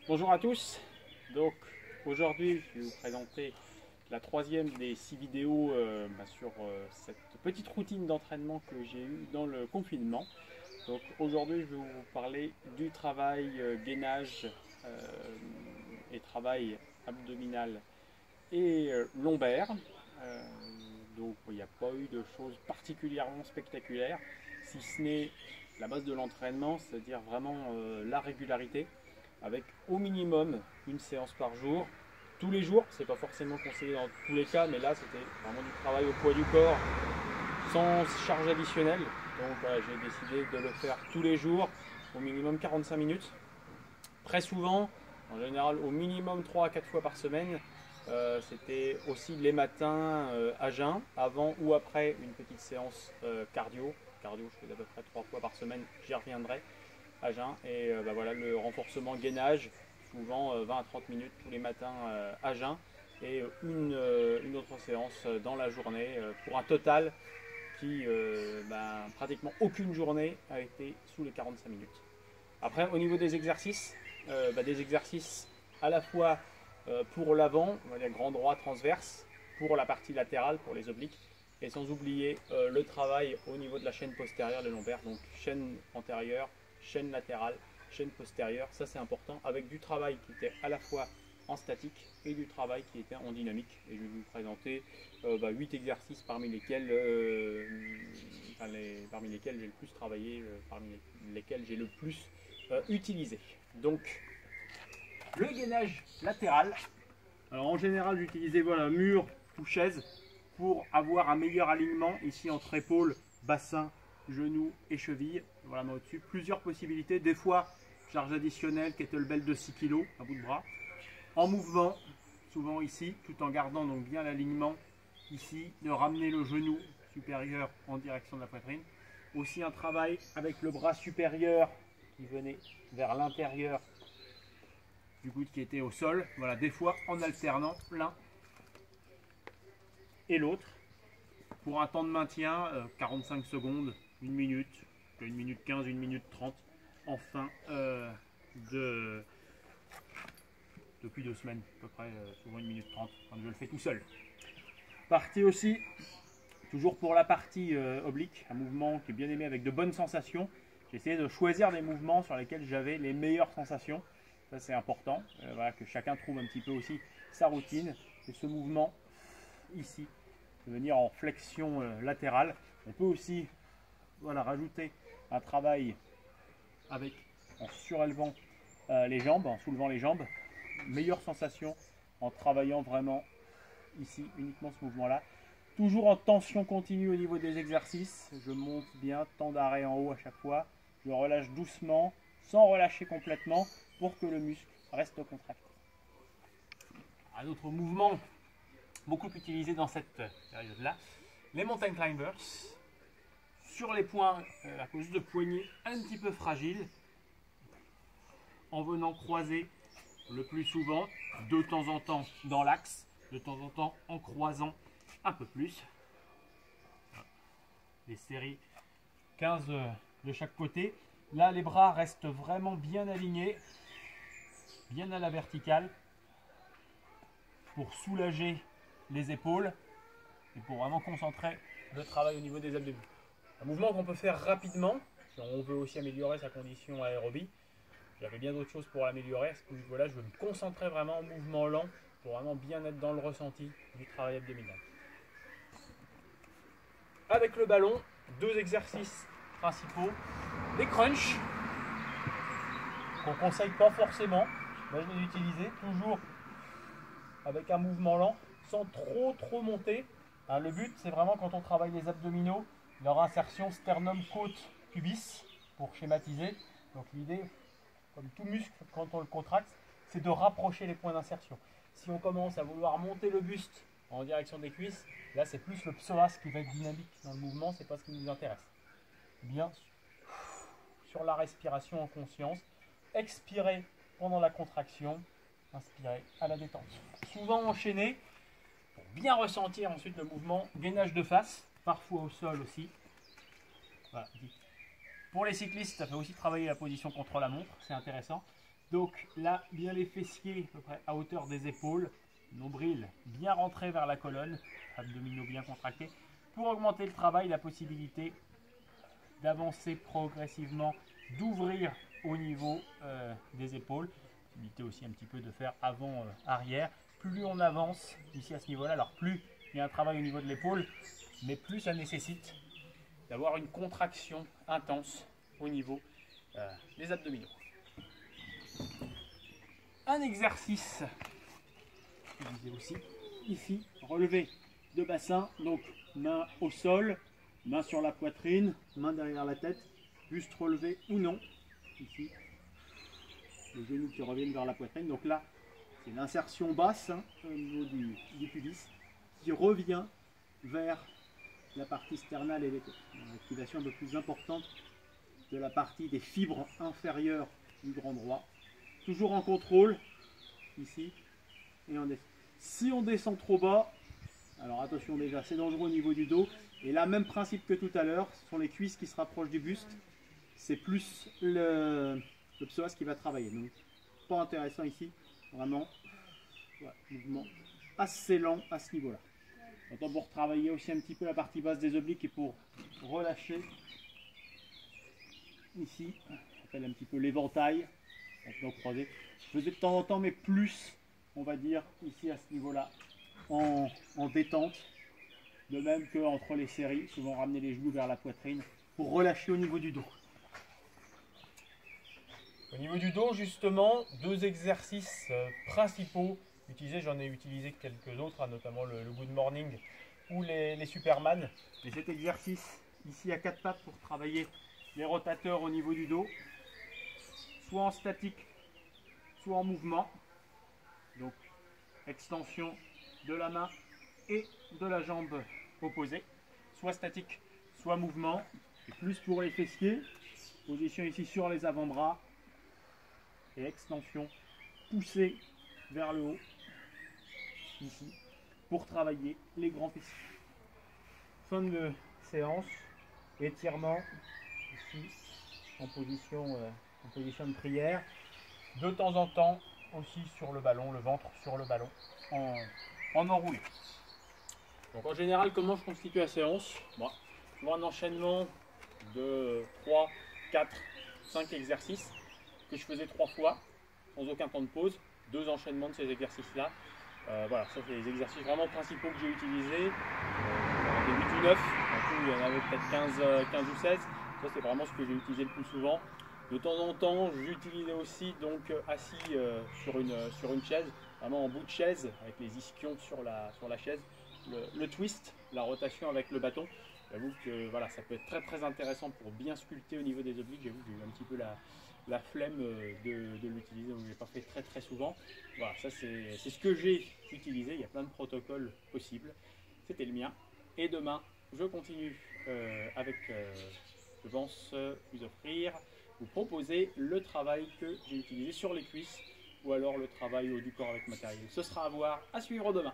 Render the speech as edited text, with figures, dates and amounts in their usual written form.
Bonjour à tous. Donc aujourd'hui je vais vous présenter la troisième des 6 vidéos sur cette petite routine d'entraînement que j'ai eue dans le confinement. Donc aujourd'hui je vais vous parler du travail gainage et travail abdominal et lombaire. Euh, donc il n'y a pas eu de choses particulièrement spectaculaires, si ce n'est la base de l'entraînement, c'est-à-dire vraiment la régularité, avec au minimum une séance par jour. Tous les jours, c'est pas forcément conseillé dans tous les cas, mais là c'était vraiment du travail au poids du corps, sans charge additionnelle. Donc voilà, j'ai décidé de le faire tous les jours, au minimum 45 minutes. Très souvent, en général au minimum 3 à 4 fois par semaine. C'était aussi les matins à jeun, avant ou après une petite séance cardio. Cardio, je fais à peu près 3 fois par semaine, j'y reviendrai à jeun. Et voilà, le renforcement gainage, souvent 20 à 30 minutes tous les matins à jeun. Et une autre séance dans la journée pour un total qui, pratiquement aucune journée a été sous les 45 minutes. Après, au niveau des exercices à la fois pour l'avant, on va dire grand droit transverse, pour la partie latérale, pour les obliques, et sans oublier le travail au niveau de la chaîne postérieure, les lombaires, donc chaîne antérieure, chaîne latérale, chaîne postérieure, ça c'est important, avec du travail qui était à la fois en statique et du travail qui était en dynamique. Et je vais vous présenter 8 exercices parmi lesquels j'ai le plus travaillé, parmi lesquels j'ai le plus utilisé. Donc, le gainage latéral. Alors en général, j'utilisais mur ou chaise pour avoir un meilleur alignement ici entre épaules, bassin, genoux et chevilles. Voilà, mais au-dessus, plusieurs possibilités. Des fois, charge additionnelle, kettlebell de 6 kg à bout de bras. En mouvement, souvent ici, tout en gardant donc bien l'alignement ici, de ramener le genou supérieur en direction de la poitrine. Aussi un travail avec le bras supérieur qui venait vers l'intérieur du coude qui était au sol. Voilà, des fois en alternant l'un et l'autre pour un temps de maintien 45 secondes, 1 minute, 1 minute 15, 1 minute 30 en fin depuis 2 semaines à peu près, souvent 1 minute 30 quand je le fais tout seul. Partie aussi, toujours pour la partie oblique, un mouvement qui est bien aimé avec de bonnes sensations. J'ai essayé de choisir des mouvements sur lesquels j'avais les meilleures sensations. Ça c'est important, voilà, que chacun trouve un petit peu aussi sa routine. Et ce mouvement ici, de venir en flexion latérale. On peut aussi rajouter un travail en surélevant les jambes, en soulevant les jambes. Meilleure sensation en travaillant vraiment ici, uniquement ce mouvement-là. Toujours en tension continue au niveau des exercices. Je monte bien, temps d'arrêt en haut à chaque fois. Je relâche doucement, sans relâcher complètement, pour que le muscle reste contracté. Un autre mouvement beaucoup utilisé dans cette période-là, les mountain climbers, sur les points à cause de poignets un petit peu fragiles, en venant croiser le plus souvent, de temps en temps dans l'axe, de temps en temps en croisant un peu plus. Les séries 15 de chaque côté. Là, les bras restent vraiment bien alignés, bien à la verticale, pour soulager les épaules et pour vraiment concentrer le travail au niveau des abdominaux. Un mouvement qu'on peut faire rapidement, si on veut aussi améliorer sa condition aérobie. J'avais bien d'autres choses pour l'améliorer. À ce niveau-là, je veux me concentrer vraiment en mouvement lent pour vraiment bien être dans le ressenti du travail abdominal. Avec le ballon, 2 exercices principaux. Les crunchs, qu'on ne conseille pas forcément. Moi, je les utilise toujours avec un mouvement lent, sans trop monter. Le but, c'est vraiment quand on travaille les abdominaux, leur insertion sternum, côte, pubis, pour schématiser. Donc l'idée, comme tout muscle, quand on le contracte, c'est de rapprocher les points d'insertion. Si on commence à vouloir monter le buste en direction des cuisses, là c'est plus le psoas qui va être dynamique dans le mouvement, c'est pas ce qui nous intéresse. Bien sur la respiration en conscience, expirer pendant la contraction, inspirer à la détente. Souvent enchaîné, pour bien ressentir ensuite le mouvement, gainage de face, parfois au sol aussi. Voilà. Pour les cyclistes, ça fait aussi travailler la position contre la montre, c'est intéressant. Donc là, bien les fessiers à peu près à hauteur des épaules, nombril bien rentré vers la colonne, abdominaux bien contractés. Pour augmenter le travail, la possibilité d'avancer progressivement, d'ouvrir au niveau des épaules. Possibilité aussi un petit peu de faire avant-arrière. Plus on avance ici à ce niveau-là, alors plus il y a un travail au niveau de l'épaule, mais plus ça nécessite d'avoir une contraction intense au niveau des abdominaux. Un exercice, je disais aussi, ici, relevé de bassin, donc main au sol, main sur la poitrine, main derrière la tête, buste relevé ou non, ici, les genoux qui reviennent vers la poitrine, donc là, c'est l'insertion basse au niveau du pubis, qui revient vers la partie sternale et les côtes. Une activation un peu plus importante de la partie des fibres inférieures du grand droit. Toujours en contrôle, ici, et on descend. Si on descend trop bas, alors attention déjà, c'est dangereux au niveau du dos. Et là, même principe que tout à l'heure, ce sont les cuisses qui se rapprochent du buste. C'est plus le psoas qui va travailler. Donc, pas intéressant ici, vraiment. Ouais, mouvement assez lent à ce niveau-là. Maintenant, pour travailler aussi un petit peu la partie basse des obliques et pour relâcher ici, on appelle un petit peu l'éventail, croisé. Je faisais de temps en temps, mais plus, on va dire, ici à ce niveau-là, en détente. De même qu'entre les séries, souvent ramener les genoux vers la poitrine pour relâcher au niveau du dos. Au niveau du dos, justement, deux exercices principaux utilisés. J'en ai utilisé quelques autres, notamment le Good Morning ou les Superman. Et cet exercice ici à quatre pattes pour travailler les rotateurs au niveau du dos, soit en statique, soit en mouvement. Donc, extension de la main et de la jambe opposée, soit statique, soit mouvement. Et plus pour les fessiers, position ici sur les avant-bras et extension poussée vers le haut, ici, pour travailler les grands fessiers. Fin de séance, étirement, ici, en position de prière. De temps en temps, aussi sur le ballon, le ventre sur le ballon, en enroulé. Donc en général, comment je constitue la séance? Un enchaînement de 3, 4, 5 exercices que je faisais 3 fois, sans aucun temps de pause, 2 enchaînements de ces exercices-là. Voilà, ça c'est les exercices vraiment principaux que j'ai utilisés. Des 8 ou 9, en tout il y en avait peut-être 15 ou 16. Ça c'est vraiment ce que j'ai utilisé le plus souvent. De temps en temps, j'utilisais aussi donc assis sur une chaise, vraiment en bout de chaise, avec les ischions sur la chaise. Le twist, la rotation avec le bâton. J'avoue que voilà, ça peut être très très intéressant pour bien sculpter au niveau des obliques. J'avoue que j'ai eu un petit peu la flemme de l'utiliser, donc je ne l'ai pas fait très très souvent. Voilà, ça c'est ce que j'ai utilisé. Il y a plein de protocoles possibles. C'était le mien. Et demain, je continue avec, je pense, vous proposer le travail que j'ai utilisé sur les cuisses ou alors le travail haut du corps avec matériel. Ce sera à voir, à suivre demain.